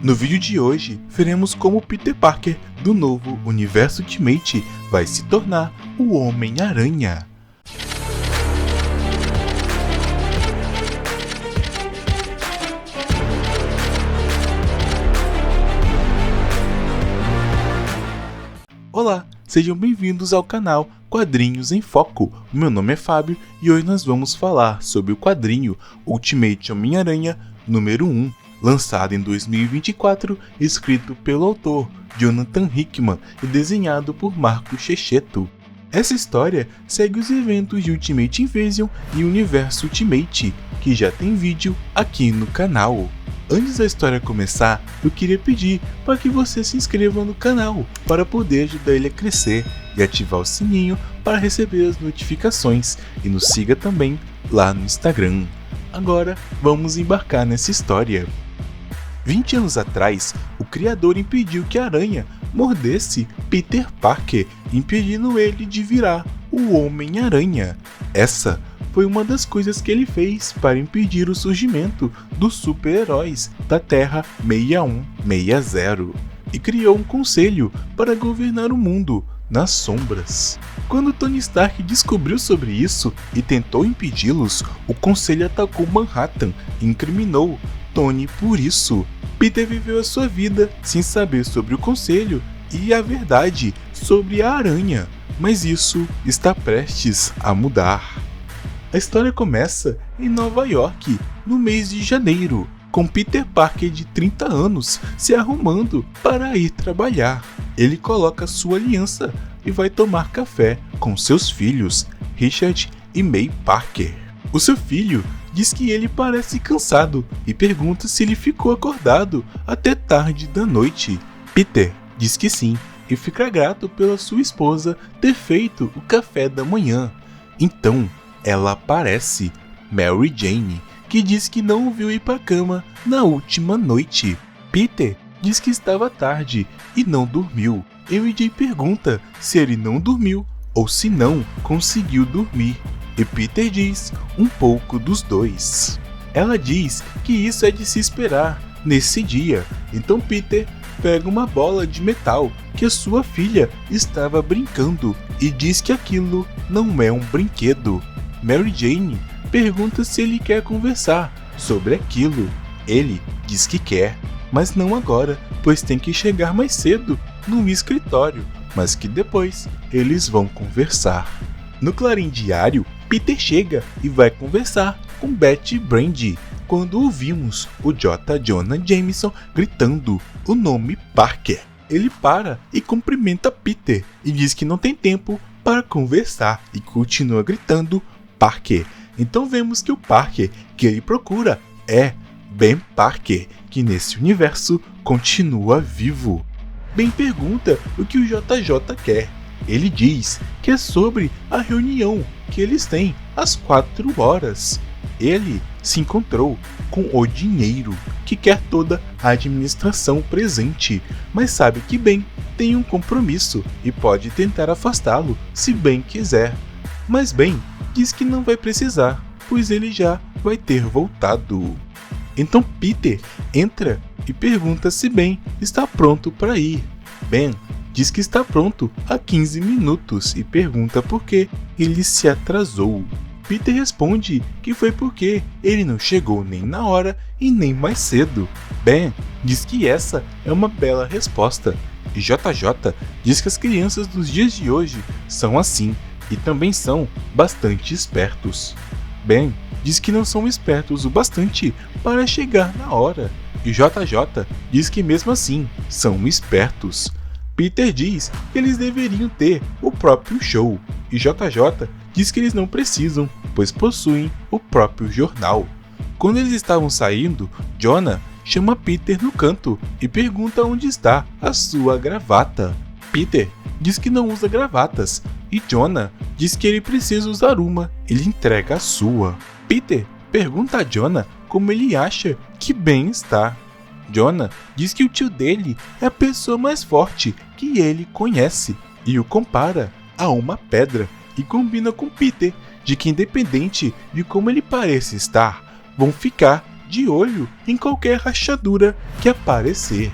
No vídeo de hoje, veremos como Peter Parker, do novo Universo Ultimate, vai se tornar o Homem-Aranha. Olá, sejam bem-vindos ao canal Quadrinhos em Foco. O meu nome é Fábio e hoje nós vamos falar sobre o quadrinho Ultimate Homem-Aranha número 1, lançado em 2024, escrito pelo autor Jonathan Hickman e desenhado por Marco Checchetto. Essa história segue os eventos de Ultimate Invasion e Universo Ultimate, que já tem vídeo aqui no canal. Antes da história começar, eu queria pedir para que você se inscreva no canal para poder ajudar ele a crescer e ativar o sininho para receber as notificações e nos siga também lá no Instagram. Agora vamos embarcar nessa história. 20 anos atrás, o criador impediu que a aranha mordesse Peter Parker, impedindo ele de virar o Homem-Aranha. Essa foi uma das coisas que ele fez para impedir o surgimento dos super-heróis da Terra 6160 e criou um conselho para governar o mundo nas sombras. Quando Tony Stark descobriu sobre isso e tentou impedi-los, o conselho atacou Manhattan e incriminou Tony por isso. Peter viveu a sua vida sem saber sobre o conselho e a verdade sobre a aranha, mas isso está prestes a mudar. A história começa em Nova York, no mês de janeiro, com Peter Parker de 30 anos se arrumando para ir trabalhar. Ele coloca sua aliança e vai tomar café com seus filhos, Richard e May Parker. O seu filho diz que ele parece cansado e pergunta se ele ficou acordado até tarde da noite. Peter diz que sim e fica grato pela sua esposa ter feito o café da manhã. Então, ela aparece, Mary Jane, que diz que não o viu ir para a cama na última noite. Peter diz que estava tarde e não dormiu. MJ pergunta se ele não dormiu ou se não conseguiu dormir. E Peter diz um pouco dos dois. Ela diz que isso é de se esperar nesse dia. Então Peter pega uma bola de metal que a sua filha estava brincando e diz que aquilo não é um brinquedo. Mary Jane pergunta se ele quer conversar sobre aquilo. Ele diz que quer, mas não agora, pois tem que chegar mais cedo no escritório, mas que depois eles vão conversar. No Clarim Diário, Peter chega e vai conversar com Betty Brandi quando ouvimos o J. Jonah Jameson gritando o nome Parker. Ele para e cumprimenta Peter e diz que não tem tempo para conversar e continua gritando Parker. Então vemos que o Parker que ele procura é Ben Parker, que nesse universo continua vivo. Ben pergunta o que o JJ quer. Ele diz que é sobre a reunião que eles têm às 4 horas. Ele se encontrou com o dinheiro, que quer toda a administração presente, mas sabe que Ben tem um compromisso e pode tentar afastá-lo se Ben quiser. Mas Ben diz que não vai precisar, pois ele já vai ter voltado. Então Peter entra e pergunta se Ben está pronto para ir. Ben diz que está pronto há 15 minutos e pergunta por que ele se atrasou. Peter responde que foi porque ele não chegou nem na hora e nem mais cedo. Ben diz que essa é uma bela resposta. E JJ diz que as crianças dos dias de hoje são assim e também são bastante espertos. Ben diz que não são espertos o bastante para chegar na hora. E JJ diz que mesmo assim são espertos. Peter diz que eles deveriam ter o próprio show, e JJ diz que eles não precisam, pois possuem o próprio jornal. Quando eles estavam saindo, Jonah chama Peter no canto e pergunta onde está a sua gravata. Peter diz que não usa gravatas, e Jonah diz que ele precisa usar uma, ele entrega a sua. Peter pergunta a Jonah como ele acha que Ben está. Jonah diz que o tio dele é a pessoa mais forte que ele conhece e o compara a uma pedra e combina com Peter de que independente de como ele pareça estar, vão ficar de olho em qualquer rachadura que aparecer.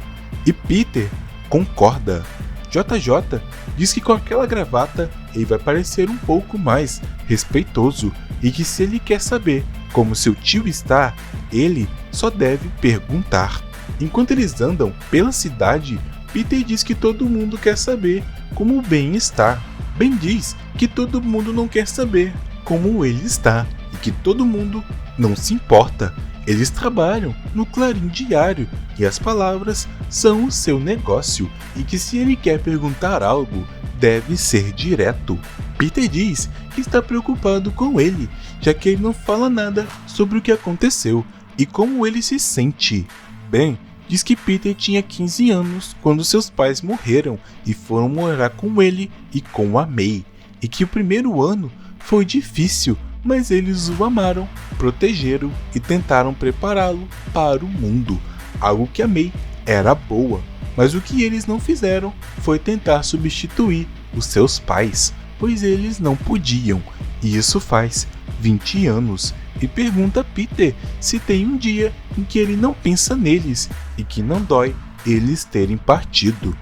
E Peter concorda. JJ diz que com aquela gravata ele vai parecer um pouco mais respeitoso e que se ele quer saber como seu tio está, ele só deve perguntar. Enquanto eles andam pela cidade, Peter diz que todo mundo quer saber como o Ben está. Ben diz que todo mundo não quer saber como ele está e que todo mundo não se importa. Eles trabalham no Clarim Diário e as palavras são o seu negócio e que se ele quer perguntar algo, deve ser direto. Peter diz que está preocupado com ele, já que ele não fala nada sobre o que aconteceu e como ele se sente. Ben diz que Peter tinha 15 anos quando seus pais morreram e foram morar com ele e com a May, e que o primeiro ano foi difícil, mas eles o amaram, protegeram e tentaram prepará-lo para o mundo, algo que a May era boa, mas o que eles não fizeram foi tentar substituir os seus pais, pois eles não podiam, e isso faz 20 anos, e pergunta a Peter se tem um dia em que ele não pensa neles e que não dói eles terem partido.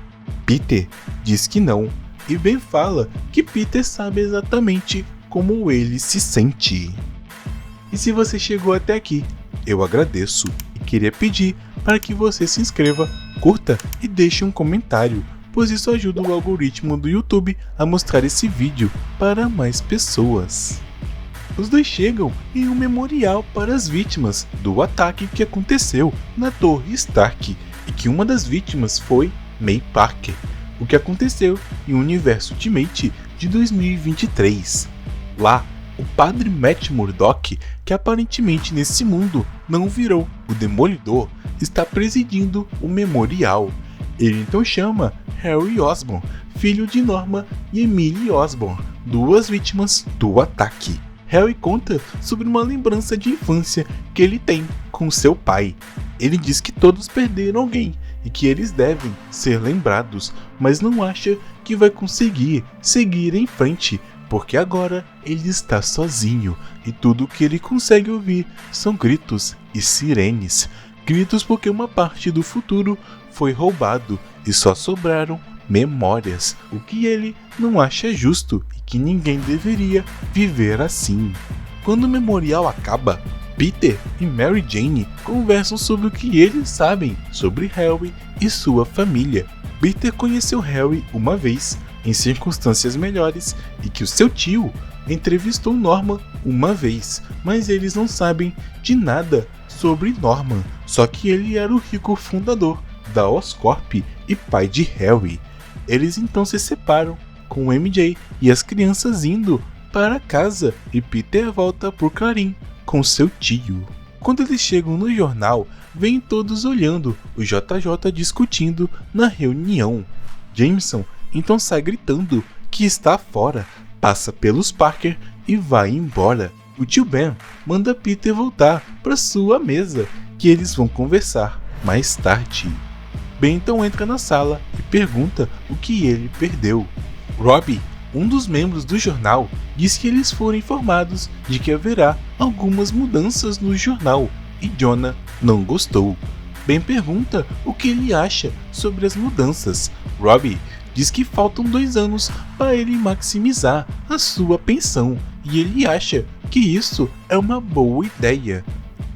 Peter diz que não, e Ben fala que Peter sabe exatamente como ele se sente. E se você chegou até aqui, eu agradeço e queria pedir para que você se inscreva, curta e deixe um comentário, pois isso ajuda o algoritmo do YouTube a mostrar esse vídeo para mais pessoas. Os dois chegam em um memorial para as vítimas do ataque que aconteceu na Torre Stark e que uma das vítimas foi May Parker, o que aconteceu em Universo Ultimate de 2023. Lá, o padre Matt Murdock, que aparentemente nesse mundo não virou o Demolidor, está presidindo o memorial. Ele então chama Harry Osborn, filho de Norma e Emily Osborn, duas vítimas do ataque. Harry conta sobre uma lembrança de infância que ele tem com seu pai. Ele diz que todos perderam alguém e que eles devem ser lembrados, mas não acha que vai conseguir seguir em frente, porque agora ele está sozinho e tudo que ele consegue ouvir são gritos e sirenes. Gritos porque uma parte do futuro foi roubado e só sobraram memórias, o que ele não acha justo e que ninguém deveria viver assim. Quando o memorial acaba, Peter e Mary Jane conversam sobre o que eles sabem sobre Harry e sua família. Peter conheceu Harry uma vez, em circunstâncias melhores, e que o seu tio entrevistou Norman uma vez, mas eles não sabem de nada sobre Norman, só que ele era o rico fundador da Oscorp e pai de Harry. Eles então se separam, com o MJ e as crianças indo para casa e Peter volta por Clarim com seu tio. Quando eles chegam no jornal, vêm todos olhando o JJ discutindo na reunião. Jameson então sai gritando que está fora, passa pelos Parker e vai embora. O tio Ben manda Peter voltar para sua mesa, que eles vão conversar mais tarde. Ben então entra na sala e pergunta o que ele perdeu. Robbie, um dos membros do jornal, diz que eles foram informados de que haverá algumas mudanças no jornal e Jonah não gostou. Ben pergunta o que ele acha sobre as mudanças. Robbie diz que faltam 2 anos para ele maximizar a sua pensão e ele acha que isso é uma boa ideia.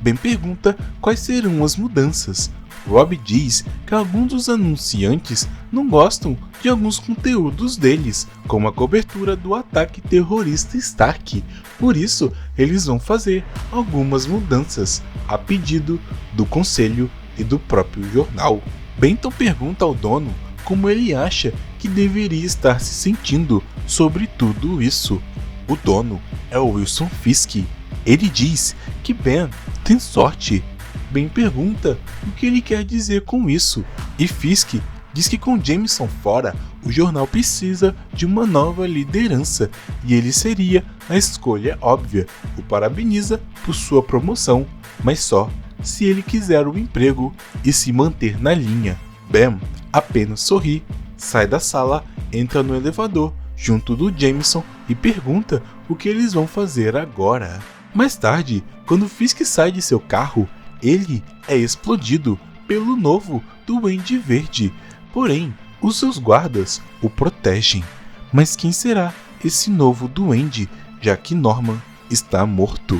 Ben pergunta quais serão as mudanças. Robbie diz que alguns dos anunciantes não gostam de alguns conteúdos deles, como a cobertura do ataque terrorista Stark. Por isso, eles vão fazer algumas mudanças, a pedido do conselho e do próprio jornal. Benton pergunta ao dono como ele acha que deveria estar se sentindo sobre tudo isso. O dono é o Wilson Fisk. Ele diz que Ben tem sorte. Ben pergunta o que ele quer dizer com isso, e Fisk diz que com Jameson fora, o jornal precisa de uma nova liderança e ele seria a escolha óbvia. O parabeniza por sua promoção, mas só se ele quiser o emprego e se manter na linha. Ben apenas sorri, sai da sala, entra no elevador junto do Jameson e pergunta o que eles vão fazer agora. Mais tarde, quando Fisk sai de seu carro, ele é explodido pelo novo Duende Verde, porém os seus guardas o protegem. Mas quem será esse novo duende, já que Norman está morto?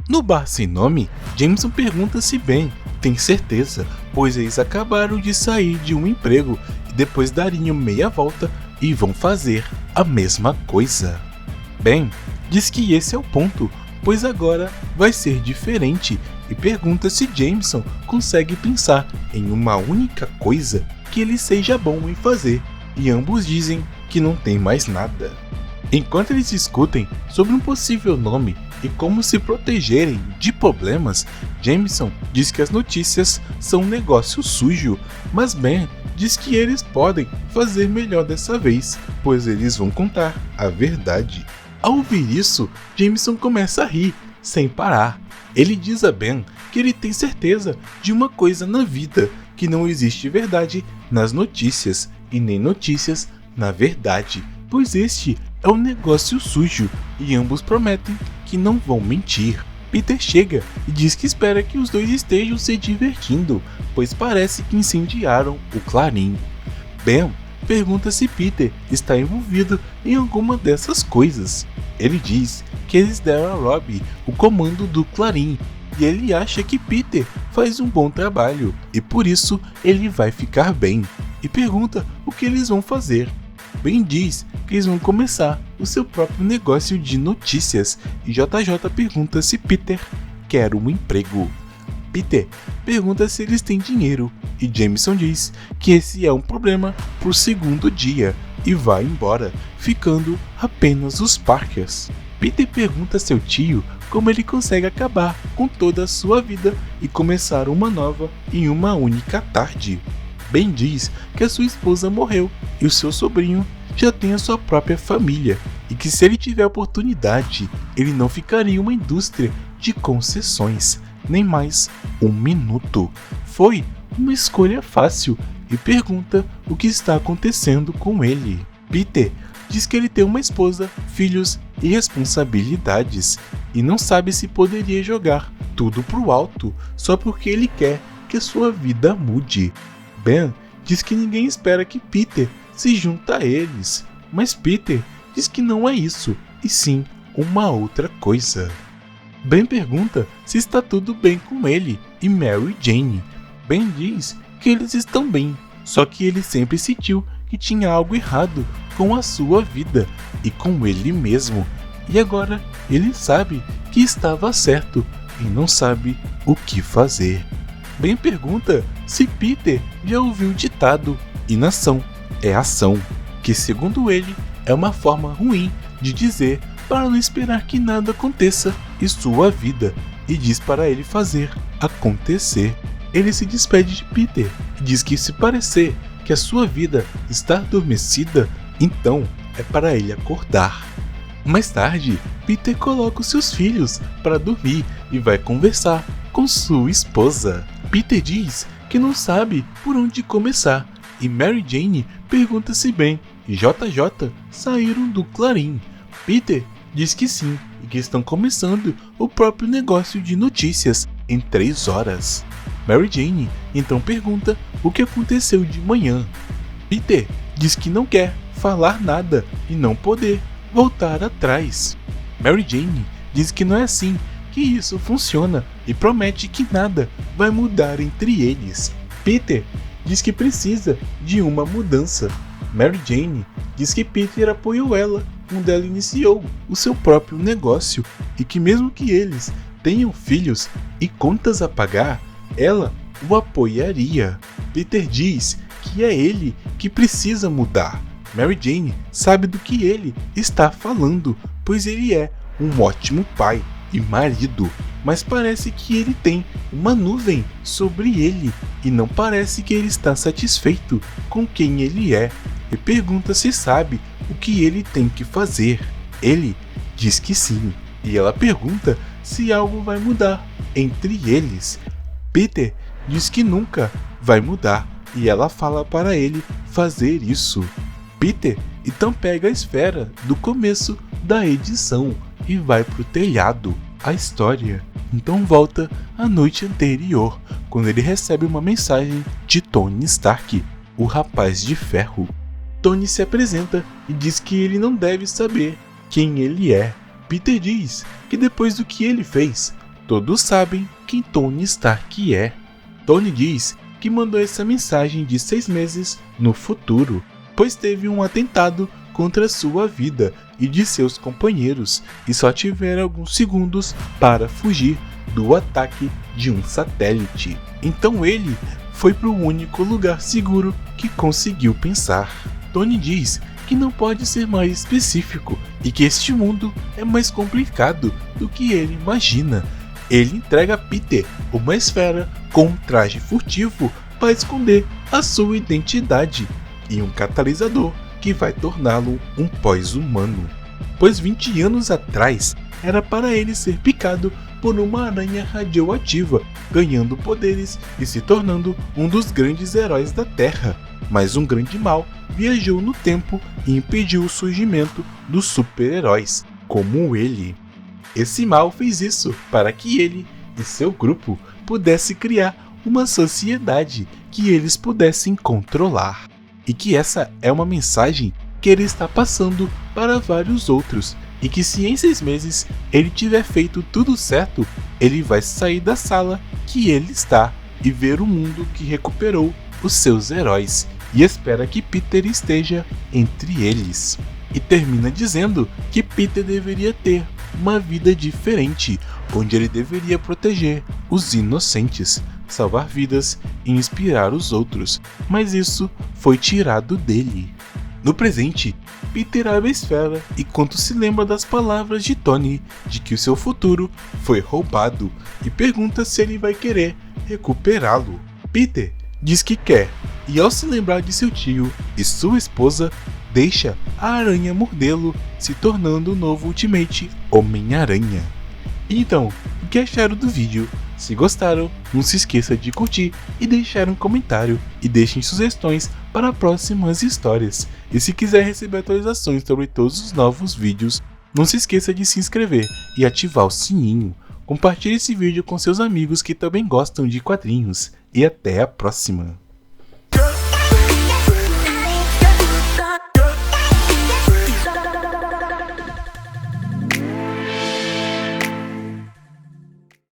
No bar sem nome, Jameson pergunta se Ben tem certeza, pois eles acabaram de sair de um emprego e depois dariam meia volta e vão fazer a mesma coisa. Ben diz que esse é o ponto, pois agora vai ser diferente, e pergunta se Jameson consegue pensar em uma única coisa que ele seja bom em fazer, e ambos dizem que não tem mais nada. Enquanto eles discutem sobre um possível nome e como se protegerem de problemas, Jameson diz que as notícias são um negócio sujo, mas Ben diz que eles podem fazer melhor dessa vez, pois eles vão contar a verdade. Ao ouvir isso, Jameson começa a rir, sem parar. Ele diz a Ben que ele tem certeza de uma coisa na vida, que não existe verdade nas notícias e nem notícias na verdade, pois este é um negócio sujo, e ambos prometem que não vão mentir. Peter chega e diz que espera que os dois estejam se divertindo, pois parece que incendiaram o Clarim. Ben pergunta se Peter está envolvido em alguma dessas coisas. Ele diz que eles deram a Robbie o comando do Clarim, e ele acha que Peter faz um bom trabalho, e por isso ele vai ficar bem, e pergunta o que eles vão fazer. Ben diz que eles vão começar o seu próprio negócio de notícias, e JJ pergunta se Peter quer um emprego. Peter pergunta se eles têm dinheiro, e Jameson diz que esse é um problema pro segundo dia, e vai embora, ficando apenas os Parkers. Peter pergunta a seu tio como ele consegue acabar com toda a sua vida e começar uma nova em uma única tarde. Ben diz que a sua esposa morreu e o seu sobrinho já tem a sua própria família, e que se ele tiver oportunidade, ele não ficaria em uma indústria de concessões, nem mais um minuto. Foi uma escolha fácil, e pergunta o que está acontecendo com ele. Peter diz que ele tem uma esposa, filhos e responsabilidades, e não sabe se poderia jogar tudo pro alto só porque ele quer que a sua vida mude. Ben diz que ninguém espera que Peter se junte a eles, mas Peter diz que não é isso, e sim uma outra coisa. Ben pergunta se está tudo bem com ele e Mary Jane. Ben diz que eles estão bem, só que ele sempre sentiu que tinha algo errado com a sua vida e com ele mesmo, e agora ele sabe que estava certo e não sabe o que fazer. Ben pergunta se Peter já ouviu o ditado "inação é ação", que segundo ele é uma forma ruim de dizer para não esperar que nada aconteça em sua vida, e diz para ele fazer acontecer. Ele se despede de Peter e diz que se parecer que a sua vida está adormecida, então é para ele acordar. Mais tarde, Peter coloca os seus filhos para dormir e vai conversar com sua esposa. Peter diz que não sabe por onde começar, e Mary Jane pergunta se Ben e JJ saíram do Clarim. Peter diz que sim, e que estão começando o próprio negócio de notícias em 3 horas. Mary Jane então pergunta o que aconteceu de manhã. Peter diz que não quer falar nada e não poder voltar atrás. Mary Jane diz que não é assim que isso funciona e promete que nada vai mudar entre eles. Peter diz que precisa de uma mudança. Mary Jane diz que Peter apoiou ela quando ela iniciou o seu próprio negócio, e que mesmo que eles tenham filhos e contas a pagar, ela o apoiaria. Peter diz que é ele que precisa mudar. Mary Jane sabe do que ele está falando, pois ele é um ótimo pai e marido, mas parece que ele tem uma nuvem sobre ele e não parece que ele está satisfeito com quem ele é, e pergunta se sabe o que ele tem que fazer. Ele diz que sim, e ela pergunta se algo vai mudar entre eles. Peter diz que nunca vai mudar, e ela fala para ele fazer isso. Peter então pega a esfera do começo da edição e vai pro telhado. A história Então volta à noite anterior, quando ele recebe uma mensagem de Tony Stark, o Rapaz de Ferro. Tony se apresenta e diz que ele não deve saber quem ele é. Peter diz que depois do que ele fez, todos sabem quem Tony Stark é. Tony diz que mandou essa mensagem de 6 meses no futuro, pois teve um atentado contra sua vida e de seus companheiros e só tiveram alguns segundos para fugir do ataque de um satélite. Então ele foi para o único lugar seguro que conseguiu pensar. Tony diz que não pode ser mais específico e que este mundo é mais complicado do que ele imagina. Ele entrega a Peter uma esfera com um traje furtivo para esconder a sua identidade e um catalisador que vai torná-lo um pós-humano. Pois 20 anos atrás era para ele ser picado por uma aranha radioativa, ganhando poderes e se tornando um dos grandes heróis da Terra. Mas um grande mal viajou no tempo e impediu o surgimento dos super-heróis, como ele. Esse mal fez isso para que ele e seu grupo pudessem criar uma sociedade que eles pudessem controlar. E que essa é uma mensagem que ele está passando para vários outros, e que se em 6 meses ele tiver feito tudo certo, ele vai sair da sala que ele está e ver o mundo que recuperou os seus heróis, e espera que Peter esteja entre eles. E termina dizendo que Peter deveria ter uma vida diferente, onde ele deveria proteger os inocentes, salvar vidas e inspirar os outros, mas isso foi tirado dele. No presente, Peter abre a esfera e quando se lembra das palavras de Tony de que o seu futuro foi roubado e pergunta se ele vai querer recuperá-lo. Peter diz que quer e ao se lembrar de seu tio e sua esposa, deixa a aranha mordê-lo, se tornando o novo Ultimate Homem-Aranha. Então, o que acharam do vídeo? Se gostaram, não se esqueça de curtir e deixar um comentário e deixem sugestões para próximas histórias. E se quiser receber atualizações sobre todos os novos vídeos, não se esqueça de se inscrever e ativar o sininho. Compartilhe esse vídeo com seus amigos que também gostam de quadrinhos. E até a próxima!